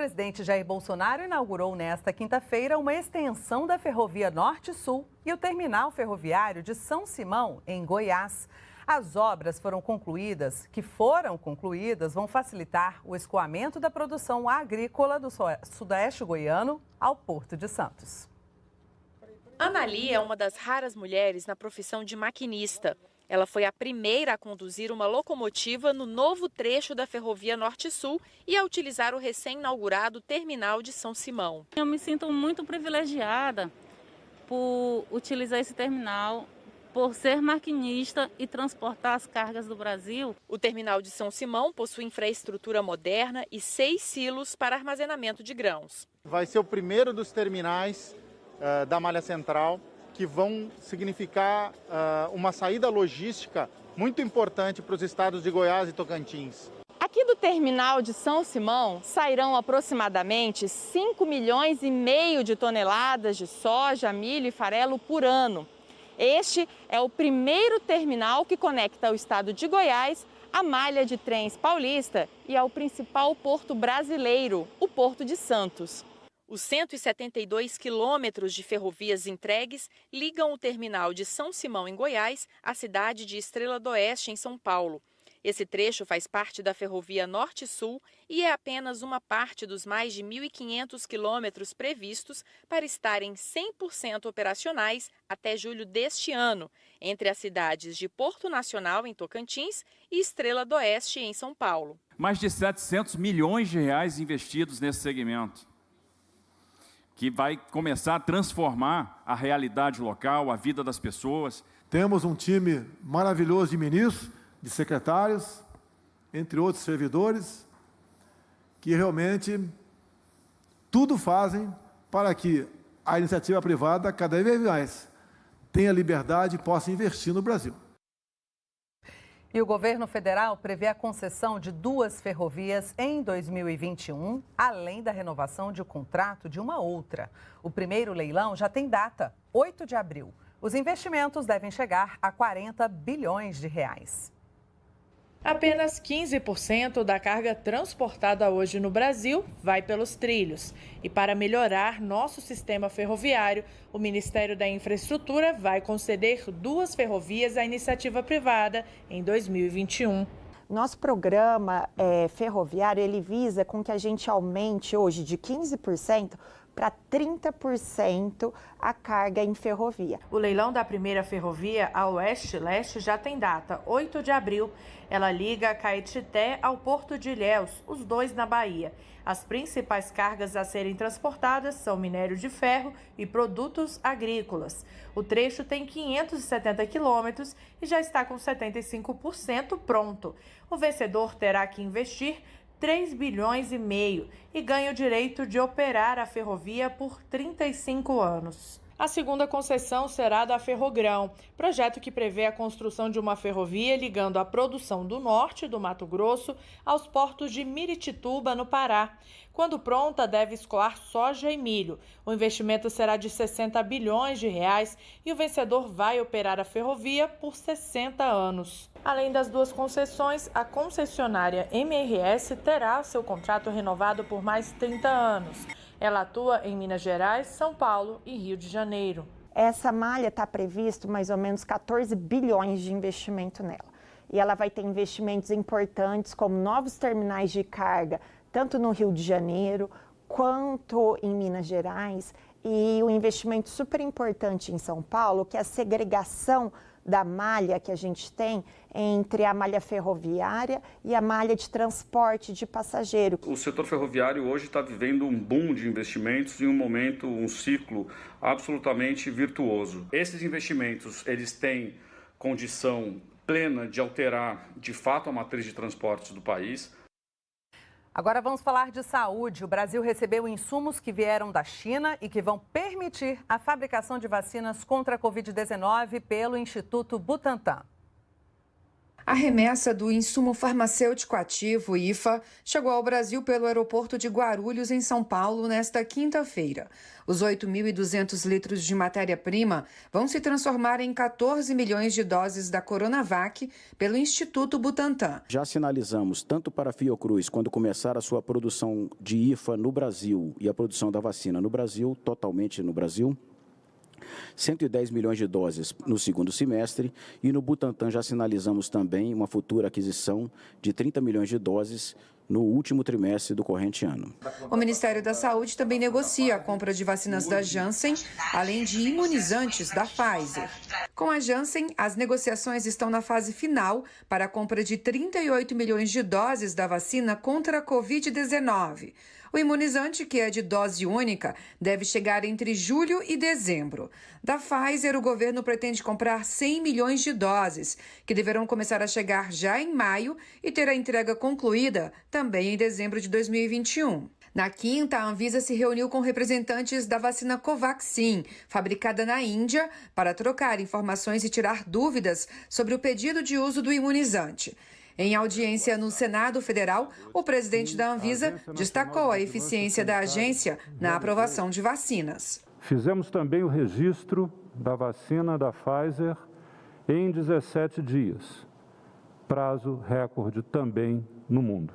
presidente Jair Bolsonaro inaugurou nesta quinta-feira uma extensão da Ferrovia Norte-Sul e o terminal ferroviário de São Simão, em Goiás. As obras foram concluídas, vão facilitar o escoamento da produção agrícola do sudoeste goiano ao Porto de Santos. Anali é uma das raras mulheres na profissão de maquinista. Ela foi a primeira a conduzir uma locomotiva no novo trecho da Ferrovia Norte-Sul e a utilizar o recém-inaugurado terminal de São Simão. Eu me sinto muito privilegiada por utilizar esse terminal, por ser maquinista e transportar as cargas do Brasil. O terminal de São Simão possui infraestrutura moderna e 6 silos para armazenamento de grãos. Vai ser o primeiro dos terminais da Malha Central, que vão significar uma saída logística muito importante para os estados de Goiás e Tocantins. Aqui do terminal de São Simão sairão aproximadamente 5,5 milhões de toneladas de soja, milho e farelo por ano. Este é o primeiro terminal que conecta o estado de Goiás à malha de trens paulista e ao principal porto brasileiro, o Porto de Santos. Os 172 quilômetros de ferrovias entregues ligam o terminal de São Simão, em Goiás, à cidade de Estrela do Oeste, em São Paulo. Esse trecho faz parte da Ferrovia Norte-Sul e é apenas uma parte dos mais de 1.500 quilômetros previstos para estarem 100% operacionais até julho deste ano, entre as cidades de Porto Nacional, em Tocantins, e Estrela do Oeste, em São Paulo. Mais de 700 milhões de reais investidos nesse segmento, que vai começar a transformar a realidade local, a vida das pessoas. Temos um time maravilhoso de ministros, de secretários, entre outros servidores, que realmente tudo fazem para que a iniciativa privada cada vez mais tenha liberdade e possa investir no Brasil. E o governo federal prevê a concessão de 2 ferrovias em 2021, além da renovação de contrato de uma outra. O primeiro leilão já tem data, 8 de abril. Os investimentos devem chegar a 40 bilhões de reais. Apenas 15% da carga transportada hoje no Brasil vai pelos trilhos. E para melhorar nosso sistema ferroviário, o Ministério da Infraestrutura vai conceder 2 ferrovias à iniciativa privada em 2021. Nosso programa ferroviário, ele visa com que a gente aumente hoje de 15% para 30% a carga em ferrovia. O leilão da primeira ferrovia, a Oeste-Leste, já tem data, 8 de abril. Ela liga Caetité ao Porto de Ilhéus, os dois na Bahia. As principais cargas a serem transportadas são minério de ferro e produtos agrícolas. O trecho tem 570 quilômetros e já está com 75% pronto. O vencedor terá que investir 3,5 bilhões e ganha o direito de operar a ferrovia por 35 anos. A segunda concessão será da Ferrogrão, projeto que prevê a construção de uma ferrovia ligando a produção do norte do Mato Grosso aos portos de Miritituba, no Pará. Quando pronta, deve escoar soja e milho. O investimento será de 60 bilhões de reais e o vencedor vai operar a ferrovia por 60 anos. Além das 2 concessões, a concessionária MRS terá seu contrato renovado por mais 30 anos. Ela atua em Minas Gerais, São Paulo e Rio de Janeiro. Essa malha está previsto mais ou menos 14 bilhões de investimento nela. E ela vai ter investimentos importantes como novos terminais de carga, tanto no Rio de Janeiro quanto em Minas Gerais. E um investimento super importante em São Paulo, que é a segregação da malha que a gente tem entre a malha ferroviária e a malha de transporte de passageiro. O setor ferroviário hoje está vivendo um boom de investimentos em um momento, um ciclo absolutamente virtuoso. Esses investimentos, eles têm condição plena de alterar, de fato, a matriz de transportes do país. Agora vamos falar de saúde. O Brasil recebeu insumos que vieram da China e que vão permitir a fabricação de vacinas contra a Covid-19 pelo Instituto Butantan. A remessa do insumo farmacêutico ativo, IFA, chegou ao Brasil pelo aeroporto de Guarulhos, em São Paulo, nesta quinta-feira. Os 8.200 litros de matéria-prima vão se transformar em 14 milhões de doses da Coronavac pelo Instituto Butantan. Já sinalizamos, tanto para a Fiocruz, quando começar a sua produção de IFA no Brasil e a produção da vacina no Brasil, totalmente no Brasil, 110 milhões de doses no segundo semestre, e no Butantan já sinalizamos também uma futura aquisição de 30 milhões de doses no último trimestre do corrente ano. O Ministério da Saúde também negocia a compra de vacinas da Janssen, além de imunizantes da Pfizer. Com a Janssen, as negociações estão na fase final para a compra de 38 milhões de doses da vacina contra a Covid-19. O imunizante, que é de dose única, deve chegar entre julho e dezembro. Da Pfizer, o governo pretende comprar 100 milhões de doses, que deverão começar a chegar já em maio e ter a entrega concluída também em dezembro de 2021. Na quinta, a Anvisa se reuniu com representantes da vacina Covaxin, fabricada na Índia, para trocar informações e tirar dúvidas sobre o pedido de uso do imunizante. Em audiência no Senado Federal, o presidente da Anvisa destacou a eficiência da agência na aprovação de vacinas. Fizemos também o registro da vacina da Pfizer em 17 dias, prazo recorde também no mundo.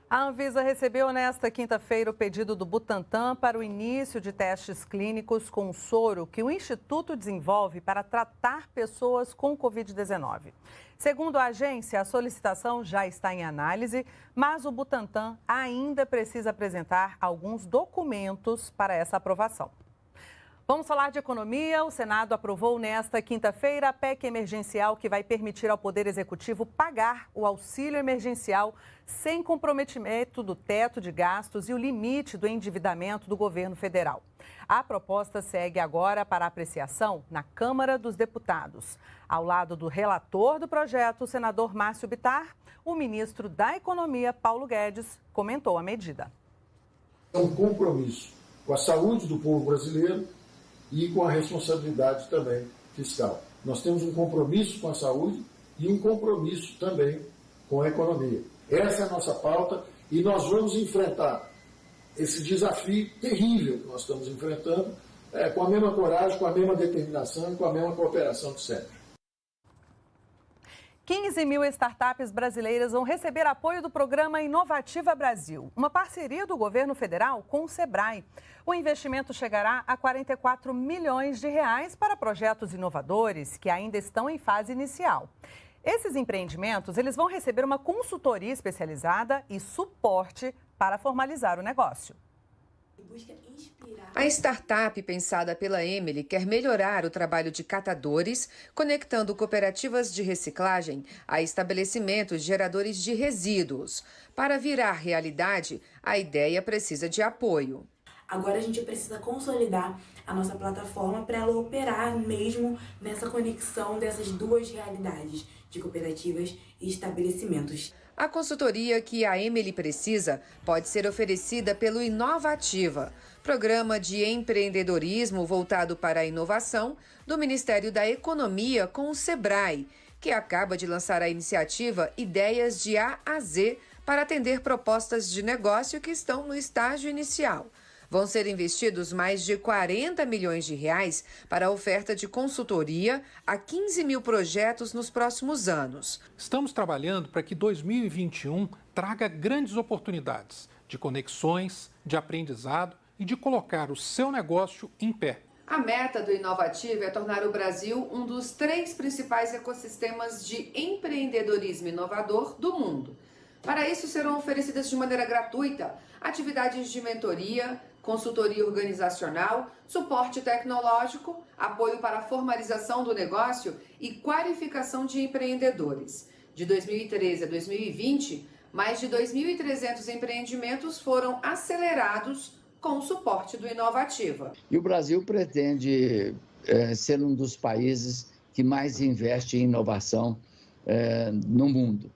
A Anvisa recebeu nesta quinta-feira o pedido do Butantan para o início de testes clínicos com soro que o Instituto desenvolve para tratar pessoas com Covid-19. Segundo a agência, a solicitação já está em análise, mas o Butantan ainda precisa apresentar alguns documentos para essa aprovação. Vamos falar de economia. O Senado aprovou nesta quinta-feira a PEC emergencial que vai permitir ao Poder Executivo pagar o auxílio emergencial sem comprometimento do teto de gastos e o limite do endividamento do governo federal. A proposta segue agora para apreciação na Câmara dos Deputados. Ao lado do relator do projeto, o senador Márcio Bittar, o ministro da Economia, Paulo Guedes, comentou a medida. É um compromisso com a saúde do povo brasileiro e com a responsabilidade também fiscal. Nós temos um compromisso com a saúde e um compromisso também com a economia. Essa é a nossa pauta e nós vamos enfrentar esse desafio terrível que nós estamos enfrentando com a mesma coragem, com a mesma determinação e com a mesma cooperação de sempre. 15 mil startups brasileiras vão receber apoio do programa Inovativa Brasil, uma parceria do governo federal com o Sebrae. O investimento chegará a 44 milhões de reais para projetos inovadores que ainda estão em fase inicial. Esses empreendimentos, eles vão receber uma consultoria especializada e suporte para formalizar o negócio. A startup pensada pela Emily quer melhorar o trabalho de catadores, conectando cooperativas de reciclagem a estabelecimentos geradores de resíduos. Para virar realidade, a ideia precisa de apoio. Agora a gente precisa consolidar a nossa plataforma para ela operar mesmo nessa conexão dessas duas realidades, de cooperativas e estabelecimentos. A consultoria que a Emily precisa pode ser oferecida pelo Inovativa, programa de empreendedorismo voltado para a inovação do Ministério da Economia com o Sebrae, que acaba de lançar a iniciativa Ideias de A a Z para atender propostas de negócio que estão no estágio inicial. Vão ser investidos mais de 40 milhões de reais para a oferta de consultoria a 15 mil projetos nos próximos anos. Estamos trabalhando para que 2021 traga grandes oportunidades de conexões, de aprendizado e de colocar o seu negócio em pé. A meta do Inovativa é tornar o Brasil um dos 3 principais ecossistemas de empreendedorismo inovador do mundo. Para isso, serão oferecidas de maneira gratuita atividades de mentoria, consultoria organizacional, suporte tecnológico, apoio para a formalização do negócio e qualificação de empreendedores. De 2013 a 2020, mais de 2.300 empreendimentos foram acelerados com o suporte do Inovativa. E o Brasil pretende ser um dos países que mais investe em inovação no mundo.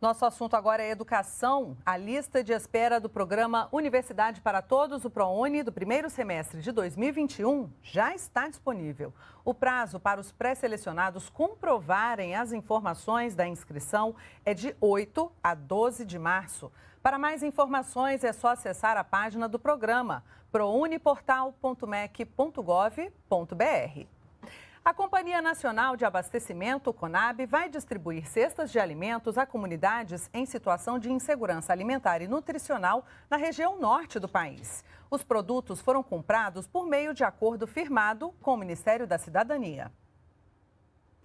Nosso assunto agora é educação. A lista de espera do programa Universidade para Todos, o ProUni, do primeiro semestre de 2021, já está disponível. O prazo para os pré-selecionados comprovarem as informações da inscrição é de 8 a 12 de março. Para mais informações, é só acessar a página do programa, prouniportal.mec.gov.br. A Companhia Nacional de Abastecimento, CONAB, vai distribuir cestas de alimentos a comunidades em situação de insegurança alimentar e nutricional na região norte do país. Os produtos foram comprados por meio de acordo firmado com o Ministério da Cidadania.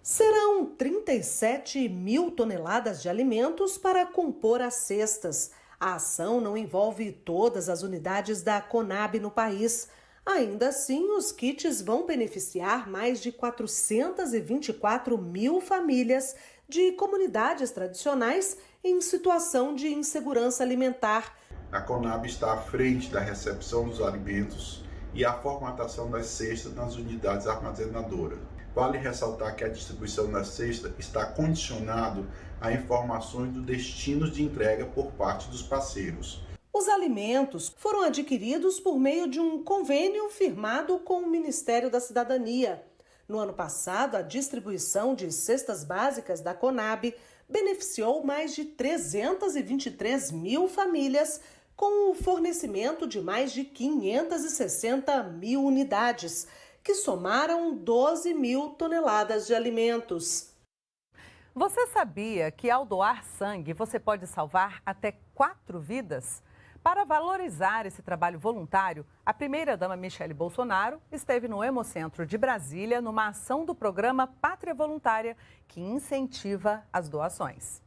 Serão 37 mil toneladas de alimentos para compor as cestas. A ação não envolve todas as unidades da CONAB no país. Ainda assim, os kits vão beneficiar mais de 424 mil famílias de comunidades tradicionais em situação de insegurança alimentar. A CONAB está à frente da recepção dos alimentos e a formatação das cestas nas unidades armazenadoras. Vale ressaltar que a distribuição da cesta está condicionado a informações do destino de entrega por parte dos parceiros. Os alimentos foram adquiridos por meio de um convênio firmado com o Ministério da Cidadania. No ano passado, a distribuição de cestas básicas da CONAB beneficiou mais de 323 mil famílias, com o fornecimento de mais de 560 mil unidades, que somaram 12 mil toneladas de alimentos. Você sabia que ao doar sangue você pode salvar até 4 vidas? Para valorizar esse trabalho voluntário, a primeira-dama Michele Bolsonaro esteve no Hemocentro de Brasília numa ação do programa Pátria Voluntária, que incentiva as doações.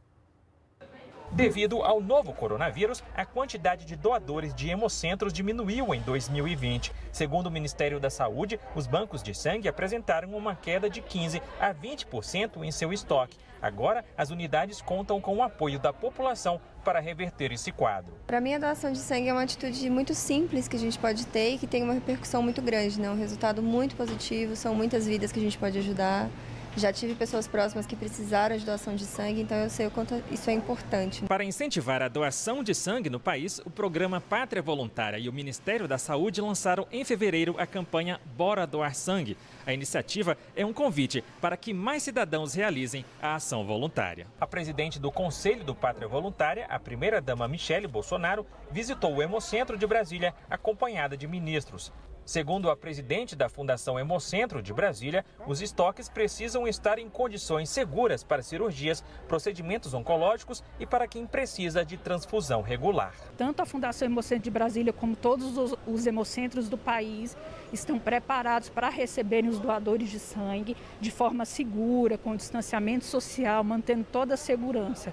Devido ao novo coronavírus, a quantidade de doadores de hemocentros diminuiu em 2020. Segundo o Ministério da Saúde, os bancos de sangue apresentaram uma queda de 15% a 20% em seu estoque. Agora, as unidades contam com o apoio da população para reverter esse quadro. Para mim, a doação de sangue é uma atitude muito simples que a gente pode ter e que tem uma repercussão muito grande, né? Um resultado muito positivo, são muitas vidas que a gente pode ajudar. Já tive pessoas próximas que precisaram de doação de sangue, então eu sei o quanto isso é importante. Para incentivar a doação de sangue no país, o programa Pátria Voluntária e o Ministério da Saúde lançaram em fevereiro a campanha Bora Doar Sangue. A iniciativa é um convite para que mais cidadãos realizem a ação voluntária. A presidente do Conselho do Pátria Voluntária, a primeira-dama Michele Bolsonaro, visitou o Hemocentro de Brasília acompanhada de ministros. Segundo a presidente da Fundação Hemocentro de Brasília, os estoques precisam estar em condições seguras para cirurgias, procedimentos oncológicos e para quem precisa de transfusão regular. Tanto a Fundação Hemocentro de Brasília como todos os hemocentros do país estão preparados para receberem os doadores de sangue de forma segura, com distanciamento social, mantendo toda a segurança.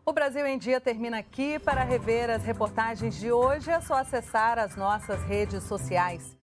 O Brasil em Dia termina aqui. Para rever as reportagens de hoje, é só acessar as nossas redes sociais.